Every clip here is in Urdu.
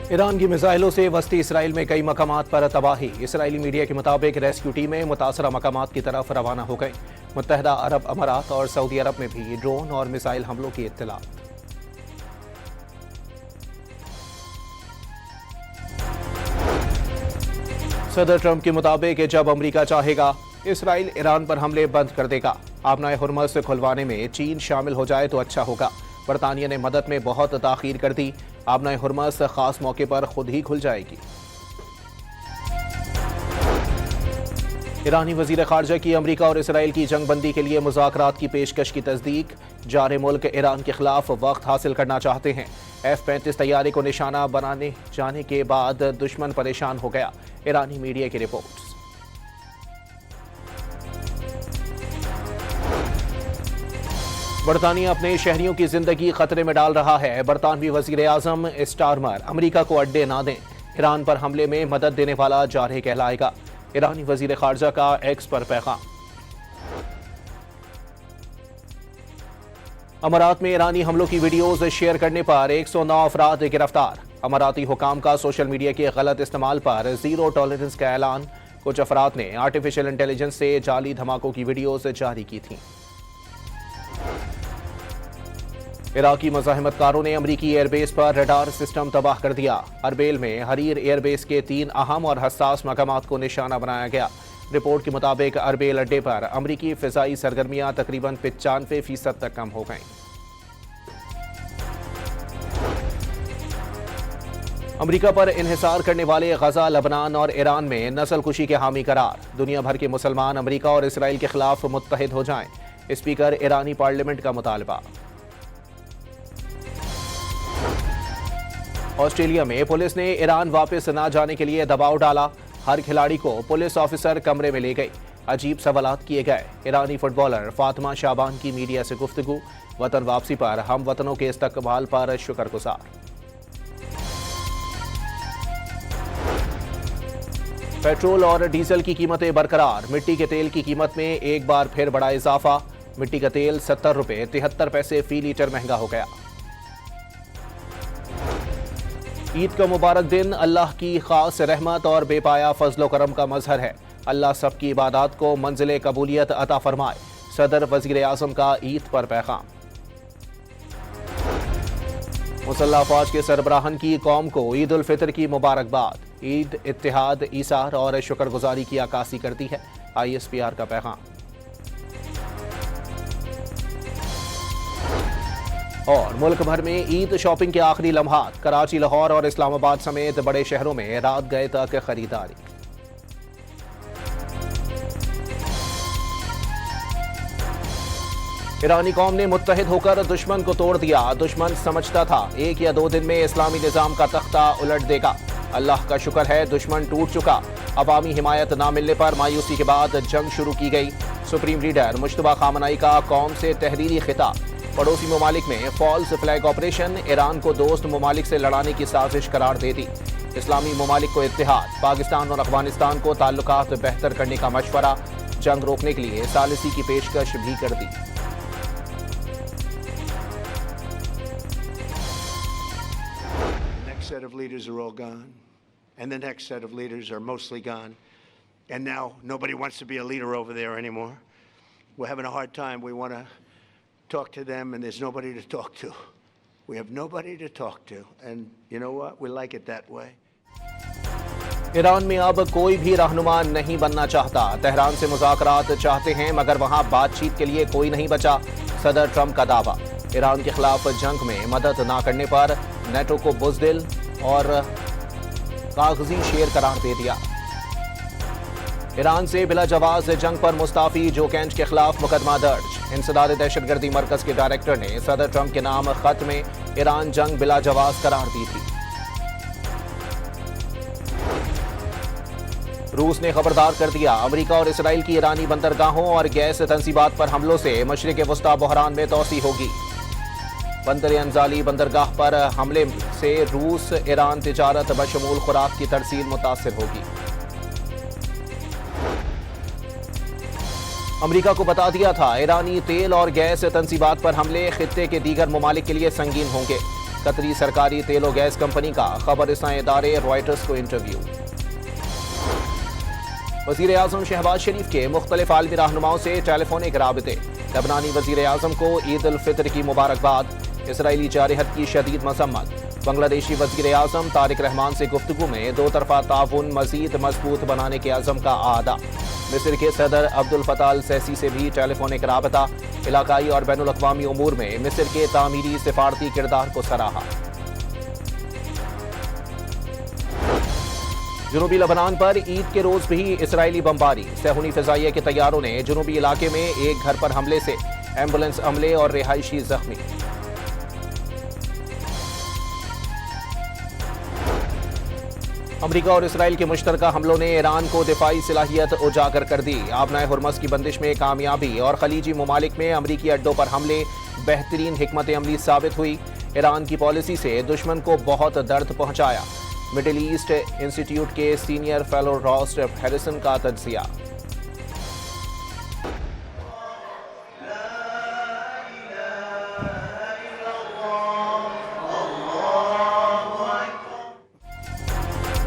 ایران کی میزائلوں سے وسطی اسرائیل میں کئی مقامات پر تباہی۔ اسرائیلی میڈیا کے مطابق ریسکیو ٹیمیں متاثرہ مقامات کی طرف روانہ ہو گئیں۔ متحدہ عرب امارات اور سعودی عرب میں بھی ڈرون اور میزائل حملوں کی اطلاعات۔ صدر ٹرمپ کے مطابق جب امریکہ چاہے گا اسرائیل ایران پر حملے بند کر دے گا۔ آبنائے ہرمز کھلوانے میں چین شامل ہو جائے تو اچھا ہوگا۔ برطانیہ نے مدد میں بہت تاخیر کر دی۔ آبنائے ہرمز خاص موقع پر خود ہی کھل جائے گی۔ ایرانی وزیر خارجہ کی امریکہ اور اسرائیل کی جنگ بندی کے لیے مذاکرات کی پیشکش کی تصدیق۔ جار ملک ایران کے خلاف وقت حاصل کرنا چاہتے ہیں۔ F-35 طیارے کو نشانہ بنانے جانے کے بعد دشمن پریشان ہو گیا۔ ایرانی میڈیا کی رپورٹس۔ برطانیہ اپنے شہریوں کی زندگی خطرے میں ڈال رہا ہے۔ برطانوی وزیر اعظم اسٹارمر امریکہ کو اڈے نہ دیں، ایران پر حملے میں مدد دینے والا جارح کہلائے گا۔ ایرانی وزیر خارجہ کا ایکس پر پیغام۔ امارات میں ایرانی حملوں کی ویڈیوز شیئر کرنے پر 109 افراد گرفتار۔ اماراتی حکام کا سوشل میڈیا کے غلط استعمال پر زیرو ٹالرنس کا اعلان۔ کچھ افراد نے آرٹیفیشل انٹیلیجنس سے جعلی دھماکوں کی ویڈیوز جاری کی تھیں۔ عراقی مزاحمت کاروں نے امریکی ایئر بیس پر ریڈار سسٹم تباہ کر دیا۔ اربیل میں حریر ایئر بیس کے 3 اہم اور حساس مقامات کو نشانہ بنایا گیا۔ رپورٹ کے مطابق اربیل اڈے پر امریکی فضائی سرگرمیاں تقریباً 95% تک کم ہو گئیں۔ امریکہ پر انحصار کرنے والے غزہ، لبنان اور ایران میں نسل کشی کے حامی قرار۔ دنیا بھر کے مسلمان امریکہ اور اسرائیل کے خلاف متحد ہو جائیں، اسپیکر ایرانی پارلیمنٹ کا مطالبہ۔ آسٹریلیا میں پولیس نے ایران واپس نہ جانے کے لیے دباؤ ڈالا۔ ہر کھلاڑی کو پولیس آفیسر کمرے میں لے گئی۔ عجیب سوالات کیے گئے۔ ایرانی فٹ بالر فاطمہ شعبان کی میڈیا سے گفتگو۔ وطن واپسی پر ہم وطنوں کے استقبال پر شکر گزار۔ پیٹرول اور ڈیزل کی قیمتیں برقرار۔ مٹی کے تیل کی قیمت میں ایک بار پھر بڑا اضافہ۔ مٹی کا تیل 70 روپے 73 پیسے فی لیٹر مہنگا ہو گیا۔ عید کا مبارک دن اللہ کی خاص رحمت اور بے پایا فضل و کرم کا مظہر ہے۔ اللہ سب کی عبادات کو منزل قبولیت عطا فرمائے۔ صدر وزیر اعظم کا عید پر پیغام۔ مسلح افواج کے سربراہان کی قوم کو عید الفطر کی مبارکباد۔ عید اتحاد، ایثار اور شکر گزاری کی عکاسی کرتی ہے۔ ISPR کا پیغام۔ اور ملک بھر میں عید شاپنگ کے آخری لمحات۔ کراچی، لاہور اور اسلام آباد سمیت بڑے شہروں میں رات گئے تک خریداری۔ ایرانی قوم نے متحد ہو کر دشمن کو توڑ دیا۔ دشمن سمجھتا تھا 1 یا 2 دن میں اسلامی نظام کا تختہ الٹ دے گا۔ اللہ کا شکر ہے دشمن ٹوٹ چکا۔ عوامی حمایت نہ ملنے پر مایوسی کے بعد جنگ شروع کی گئی۔ سپریم لیڈر مجتبیٰ خامنہئی کا قوم سے تحریری خطاب۔ پڑوسی ممالک میں فالس فلیگ آپریشن، ایران کو دوست ممالک سے لڑانے کی سازش قرار دے دی۔ اسلامی ممالک کو اتحاد، پاکستان اور افغانستان کو تعلقات بہتر کرنے کا مشورہ، جنگ روکنے کے لیے ثالثی کی پیشکش بھی کر دی۔ Next set of leaders are all gone, and the next set of leaders are mostly gone, and now nobody wants to be a leader over there anymore. We're having a hard time. We want to talk to them, and there's nobody to talk to. We have nobody to talk to, and you know what? We like it that way. Iran میں اب کوئی بھی رہنما نہیں بننا چاہتا۔ تہران سے مذاکرات چاہتے ہیں مگر وہاں بات چیت کے لیے کوئی نہیں بچا۔ صدر ٹرمپ کا دعویٰ۔ ایران کے خلاف جنگ میں مدد نہ کرنے پر نیٹو کو بزدل اور کاغذی شیر قرار دے دیا۔ ایران سے بلا جواز جنگ پر مستعفی جو کینچ کے خلاف مقدمہ درج۔ انسداد دہشت گردی مرکز کے ڈائریکٹر نے صدر ٹرمپ کے نام خط میں ایران جنگ بلا جواز قرار دی تھی۔ روس نے خبردار کر دیا امریکہ اور اسرائیل کی ایرانی بندرگاہوں اور گیس تنصیبات پر حملوں سے مشرق وسطی بحران میں توسیع ہوگی۔ بندر انزالی بندرگاہ پر حملے سے روس ایران تجارت بشمول خوراک کی ترسیل متاثر ہوگی۔ امریکہ کو بتا دیا تھا ایرانی تیل اور گیس تنصیبات پر حملے خطے کے دیگر ممالک کے لیے سنگین ہوں گے۔ قطری سرکاری تیل و گیس کمپنی کا خبر رساں ادارے رائٹرز کو انٹرویو۔ وزیر اعظم شہباز شریف کے مختلف عالمی رہنماؤں سے ٹیلی فونک رابطے۔ لبنانی وزیر اعظم کو عید الفطر کی مبارکباد، اسرائیلی جارحیت کی شدید مذمت۔ بنگلہ دیشی وزیر اعظم طارق رحمان سے گفتگو میں دو طرفہ تعاون مزید مضبوط بنانے کے عزم کا اعادہ۔ مصر کے صدر عبد الفتاح السیسی سے بھی ٹیلی فونک رابطہ، علاقائی اور بین الاقوامی امور میں مصر کے تعمیری سفارتی کردار کو سراہا۔ جنوبی لبنان پر عید کے روز بھی اسرائیلی بمباری، صہیونی فضائیہ کے طیاروں نے جنوبی علاقے میں ایک گھر پر حملے سے ایمبولینس عملے اور رہائشی زخمی۔ امریکہ اور اسرائیل کے مشترکہ حملوں نے ایران کو دفاعی صلاحیت اجاگر کر دی۔ آبنائے ہرمز کی بندش میں کامیابی اور خلیجی ممالک میں امریکی اڈوں پر حملے بہترین حکمت عملی ثابت ہوئی۔ ایران کی پالیسی سے دشمن کو بہت درد پہنچایا۔ مڈل ایسٹ انسٹیٹیوٹ کے سینئر فیلو راس ہیریسن کا تجزیہ۔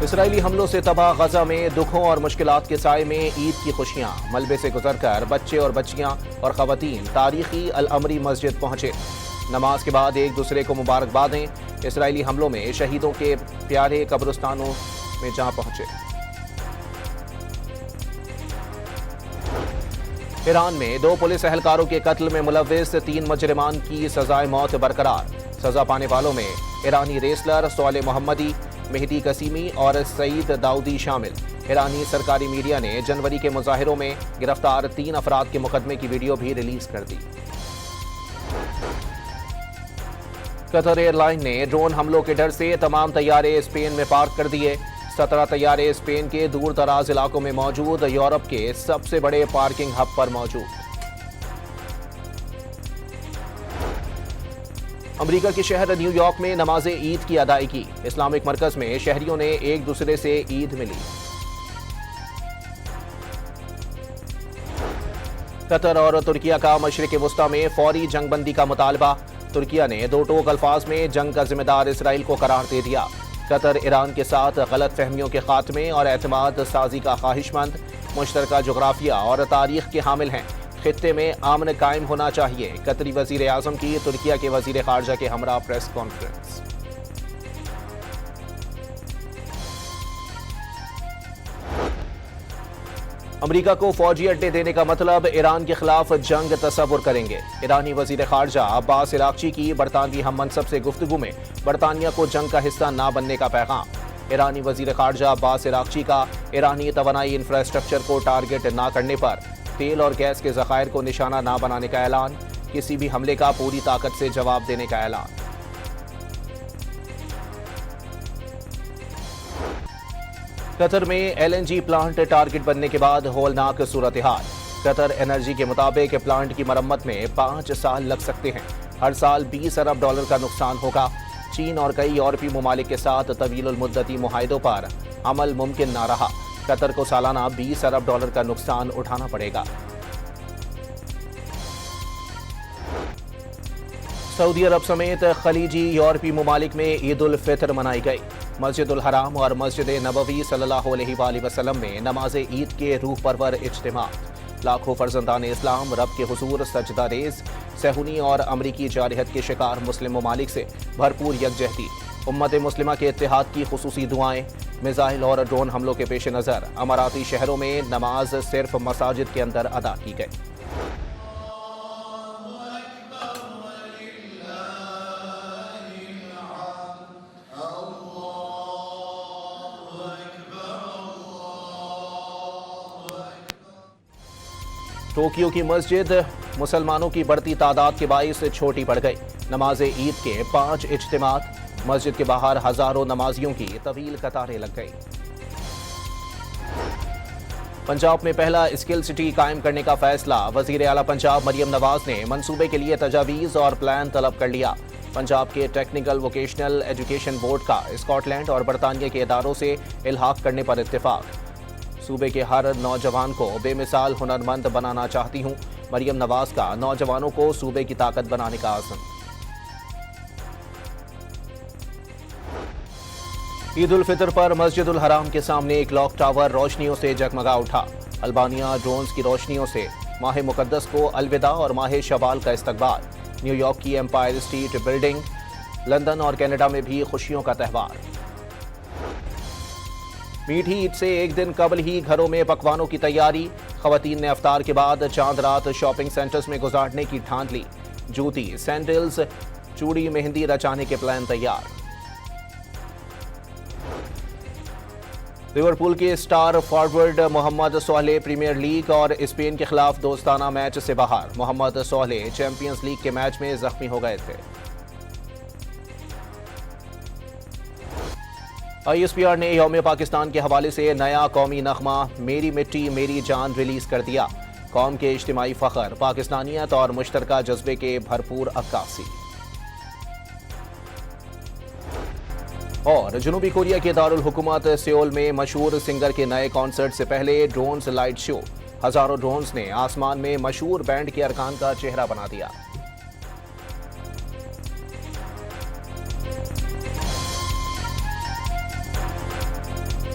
اسرائیلی حملوں سے تباہ غزہ میں دکھوں اور مشکلات کے سائے میں عید کی خوشیاں، ملبے سے گزر کر بچے اور بچیاں اور خواتین تاریخی العمری مسجد پہنچے۔ نماز کے بعد ایک دوسرے کو مبارکبادیں۔ اسرائیلی حملوں میں شہیدوں کے پیارے قبرستانوں میں جا پہنچے۔ ایران میں 2 پولیس اہلکاروں کے قتل میں ملوث 3 مجرمان کی سزائے موت برقرار۔ سزا پانے والوں میں ایرانی ریسلر صالح محمدی، مہدی قسیمی اور سعید داؤدی شامل۔ ایرانی سرکاری میڈیا نے جنوری کے مظاہروں میں گرفتار 3 افراد کے مقدمے کی ویڈیو بھی ریلیز کر دی۔ قطر ایئر لائن نے ڈرون حملوں کے ڈر سے تمام طیارے اسپین میں پارک کر دیے۔ 17 طیارے اسپین کے دور دراز علاقوں میں موجود یورپ کے سب سے بڑے پارکنگ ہب پر موجود۔ امریکہ کے شہر نیو یارک میں نماز عید کی ادائیگی۔ اسلامک مرکز میں شہریوں نے ایک دوسرے سے عید ملی۔ قطر اور ترکیہ کا مشرق وسطی میں فوری جنگ بندی کا مطالبہ۔ ترکیہ نے 2 ٹوک الفاظ میں جنگ کا ذمہ دار اسرائیل کو قرار دے دیا۔ قطر ایران کے ساتھ غلط فہمیوں کے خاتمے اور اعتماد سازی کا خواہش مند، مشترکہ جغرافیہ اور تاریخ کے حامل ہیں۔ خطے میں امن قائم ہونا چاہیے۔ قطری وزیر اعظم کی ترکیہ کے وزیر خارجہ کے ہمراہ پریس کانفرنس۔ امریکہ کو فوجی اڈے دینے کا مطلب ایران کے خلاف جنگ تصور کریں گے۔ ایرانی وزیر خارجہ عباس عراقچی کی برطانوی ہم منصب سے گفتگو میں برطانیہ کو جنگ کا حصہ نہ بننے کا پیغام۔ ایرانی وزیر خارجہ عباس عراقچی کا ایرانی توانائی انفراسٹرکچر کو ٹارگٹ نہ کرنے پر تیل اور گیس کے ذخائر کو نشانہ نہ بنانے کا اعلان۔ کسی بھی حملے کا پوری طاقت سے جواب دینے کا اعلان۔ قطر میں LNG پلانٹ ٹارگٹ بننے کے بعد ہولناک صورتحال۔ قطر انرجی کے مطابق پلانٹ کی مرمت میں 5 سال لگ سکتے ہیں۔ ہر سال $20 ارب کا نقصان ہوگا۔ چین اور کئی یورپی ممالک کے ساتھ طویل المدتی معاہدوں پر عمل ممکن نہ رہا۔ قطر کو سالانہ $20 ارب کا نقصان اٹھانا پڑے گا۔ سعودی عرب سمیت خلیجی یورپی ممالک میں عید الفطر منائی گئی۔ مسجد الحرام اور مسجد نبوی صلی اللہ علیہ وآلہ وسلم میں نماز عید کے روح پرور اجتماع۔ لاکھوں فرزندان اسلام رب کے حضور سجدہ ریز۔ صہیونی اور امریکی جارحیت کے شکار مسلم ممالک سے بھرپور یکجہتی۔ امت مسلمہ کے اتحاد کی خصوصی دعائیں۔ میزائل اور ڈرون حملوں کے پیش نظر اماراتی شہروں میں نماز صرف مساجد کے اندر ادا کی گئی۔ ٹوکیو کی مسجد مسلمانوں کی بڑھتی تعداد کے باعث چھوٹی پڑ گئی۔ نماز عید کے 5 اجتماعات۔ مسجد کے باہر ہزاروں نمازیوں کی طویل قطاریں لگ گئی۔ پنجاب میں پہلا اسکل سٹی قائم کرنے کا فیصلہ۔ وزیر اعلیٰ پنجاب مریم نواز نے منصوبے کے لیے تجاویز اور پلان طلب کر لیا۔ پنجاب کے ٹیکنیکل ووکیشنل ایجوکیشن بورڈ کا اسکاٹ لینڈ اور برطانیہ کے اداروں سے الحاق کرنے پر اتفاق۔ صوبے کے ہر نوجوان کو بے مثال ہنرمند بنانا چاہتی ہوں، مریم نواز کا نوجوانوں کو صوبے کی طاقت بنانے کا عزم۔ عید الفطر پر مسجد الحرام کے سامنے ایک کلاک ٹاور روشنیوں سے جگمگا اٹھا۔ البانیہ ڈرونز کی روشنیوں سے ماہ مقدس کو الوداع اور ماہ شوال کا استقبال۔ نیو یارک کی ایمپائر اسٹیٹ بلڈنگ، لندن اور کینیڈا میں بھی خوشیوں کا تہوار۔ میٹھی عید سے ایک دن قبل ہی گھروں میں پکوانوں کی تیاری۔ خواتین نے افطار کے بعد چاند رات شاپنگ سینٹرز میں گزارنے کی ٹھان لی۔ جوتی، سینڈلز، چوڑی، مہندی رچانے کے پلان تیار۔ لیورپول کے star forward Muhammad Saleh premiere league اور اسپین کے خلاف دوستانہ میچ سے باہر۔ محمد صالح چیمپئنز لیگ کے میچ میں زخمی ہو گئے تھے۔ آئی ایس پی آر نے یوم پاکستان کے حوالے سے نیا قومی نغمہ میری مٹی میری جان ریلیز کر دیا۔ قوم کے اجتماعی فخر، پاکستانیت اور مشترکہ جذبے کے بھرپور عکاسی۔ اور جنوبی کوریا کے دارالحکومت سیول میں مشہور سنگر کے نئے کانسرٹ سے پہلے ڈرونز لائٹ شو۔ ہزاروں ڈرونز نے آسمان میں مشہور بینڈ کے ارکان کا چہرہ بنا دیا۔